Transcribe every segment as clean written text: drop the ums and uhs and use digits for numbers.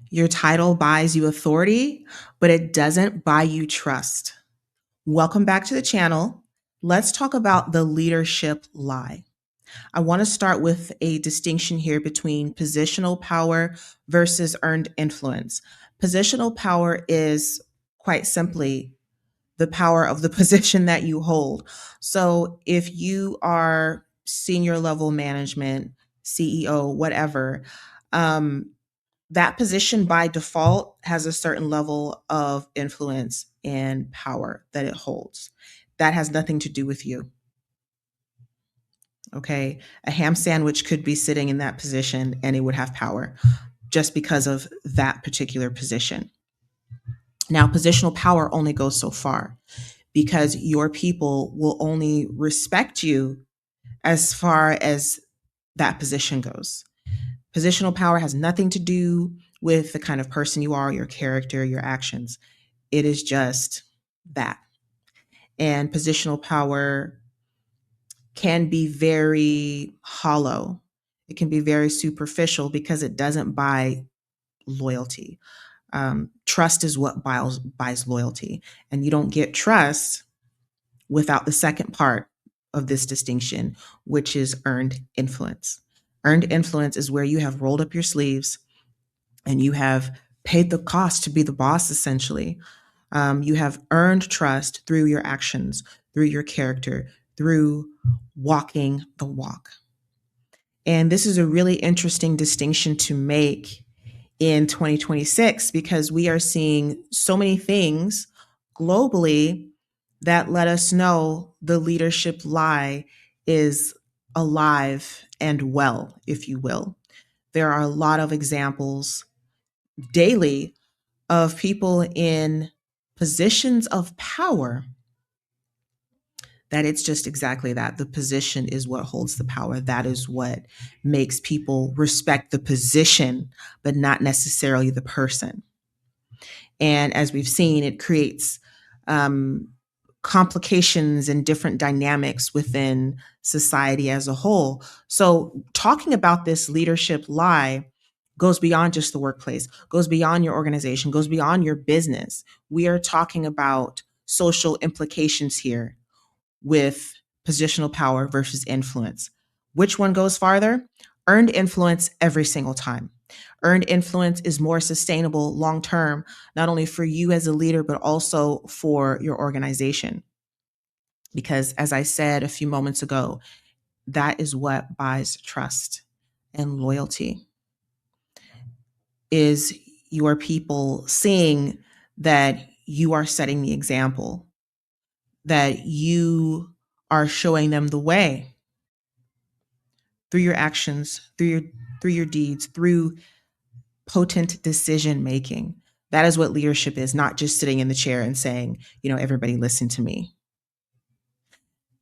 Your title buys you authority, but it doesn't buy you trust. Welcome back to the channel. Let's talk about the leadership lie. I want to start with a distinction here between positional power versus earned influence. Positional power is quite simply the power of the position that you hold. So if you are senior level management, CEO, whatever, um, that position by default has a certain level of influence and power that it holds. That has nothing to do with you. Okay. A ham sandwich could be sitting in that position and it would have power just because of that particular position. Now, positional power only goes so far because your people will only respect you as far as that position goes. Positional power has nothing to do with the kind of person you are, your character, your actions. It is just that. And positional power can be very hollow. It can be very superficial because it doesn't buy loyalty. Trust is what buys loyalty. And you don't get trust without the second part of this distinction, which is earned influence. Earned influence is where you have rolled up your sleeves and you have paid the cost to be the boss, essentially. You have earned trust through your actions, through your character, through walking the walk. And this is a really interesting distinction to make in 2026 because we are seeing so many things globally that let us know the leadership lie is alive and well, if you will. There are a lot of examples daily of people in positions of power that it's just exactly that. The position is what holds the power. That is what makes people respect the position, but not necessarily the person. And as we've seen, it creates um, complications and different dynamics within society as a whole. So, talking about this leadership lie goes beyond just the workplace, goes beyond your organization, goes beyond your business. We are talking about social implications here with positional power versus influence. Which one goes farther? Earned influence every single time. Earned influence is more sustainable long term, not only for you as a leader, but also for your organization. Because as I said a few moments ago, that is what buys trust and loyalty is your people seeing that you are setting the example, that you are showing them the way through your actions, through your deeds, through potent decision making. That is what leadership is, not just sitting in the chair and saying, everybody listen to me.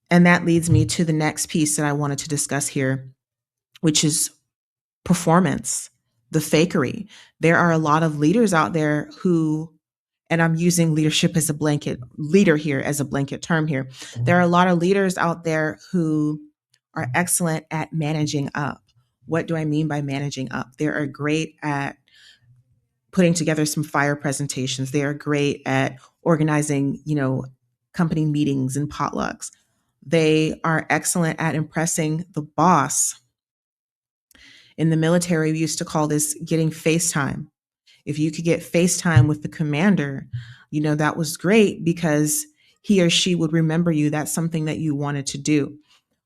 And that leads me to the next piece that I wanted to discuss here, which is performance, the fakery. There are a lot of leaders out there who, and I'm using leadership as a blanket, leader here as a blanket term here. There are a lot of leaders out there who are excellent at managing up. What do I mean by managing up? They are great at putting together some fire presentations. They are great at organizing, company meetings and potlucks. They are excellent at impressing the boss. In the military, we used to call this getting FaceTime. If you could get FaceTime with the commander, that was great because he or she would remember you. That's something that you wanted to do.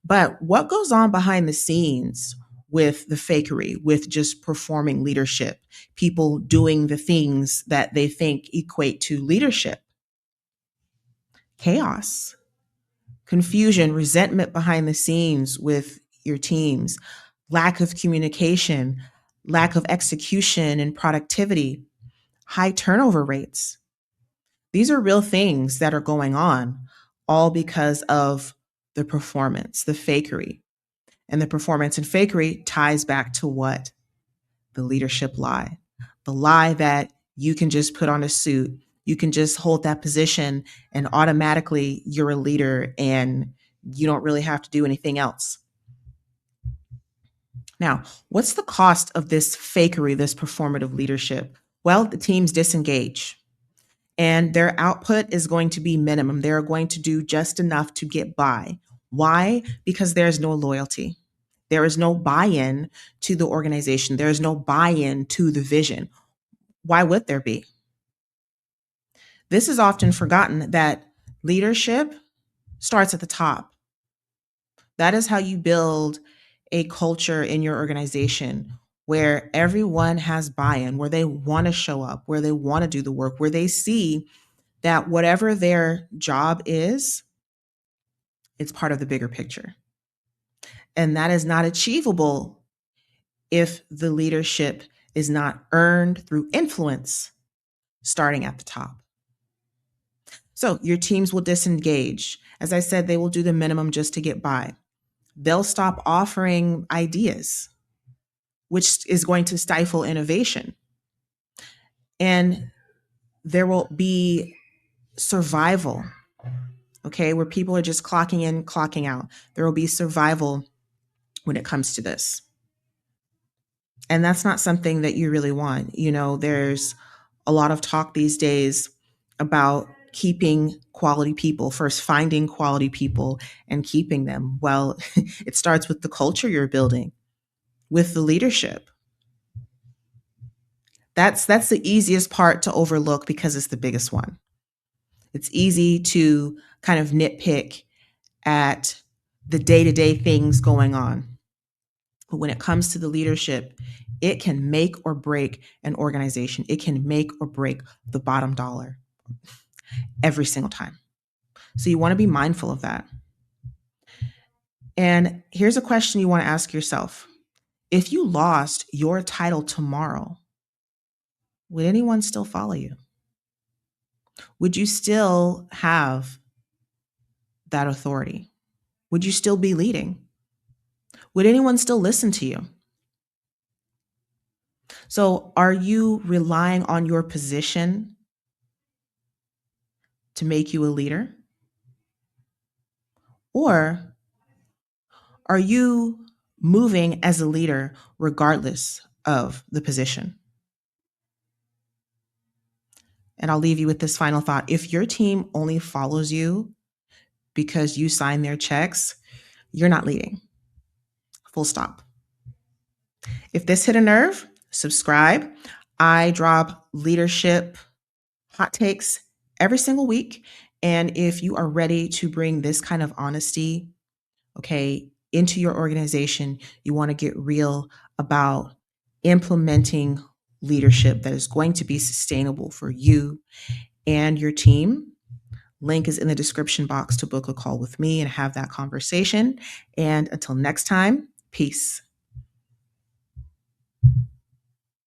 But what goes on behind the scenes with the fakery, with just performing leadership, people doing the things that they think equate to leadership? Chaos, confusion, resentment behind the scenes with your teams, lack of communication, lack of execution and productivity, high turnover rates. These are real things that are going on, all because of the performance, the fakery. And the performance and fakery ties back to what? The leadership lie. The lie that you can just put on a suit, you can just hold that position, and automatically you're a leader and you don't really have to do anything else. Now, what's the cost of this fakery, this performative leadership? Well, the teams disengage and their output is going to be minimum. They're going to do just enough to get by. Why? Because there's no loyalty. There is no buy in to the organization. There is no buy in to the vision. Why would there be? This is often forgotten that leadership starts at the top. That is how you build a culture in your organization where everyone has buy in, where they want to show up, where they want to do the work, where they see that whatever their job is, it's part of the bigger picture. And that is not achievable if the leadership is not earned through influence starting at the top. So your teams will disengage. As I said, they will do the minimum just to get by. They'll stop offering ideas, which is going to stifle innovation. And there will be survival, okay, where people are just clocking in, clocking out. There will be survival when it comes to this. And that's not something that you really want. There's a lot of talk these days about keeping quality people, first finding quality people and keeping them. Well, it starts with the culture you're building, with the leadership. That's the easiest part to overlook because it's the biggest one. It's easy to kind of nitpick at the day-to-day things going on. But when it comes to the leadership, it can make or break an organization. It can make or break the bottom dollar every single time. So you want to be mindful of that. And here's a question you want to ask yourself. If you lost your title tomorrow, would anyone still follow you? Would you still have that authority? Would you still be leading? Would anyone still listen to you? So, are you relying on your position to make you a leader? Or are you moving as a leader regardless of the position? And I'll leave you with this final thought. If your team only follows you because you sign their checks, you're not leading. Full stop. If this hit a nerve, subscribe. I drop leadership hot takes every single week. And if you are ready to bring this kind of honesty, okay, into your organization, you want to get real about implementing leadership that is going to be sustainable for you and your team. Link is in the description box to book a call with me and have that conversation. And until next time, peace.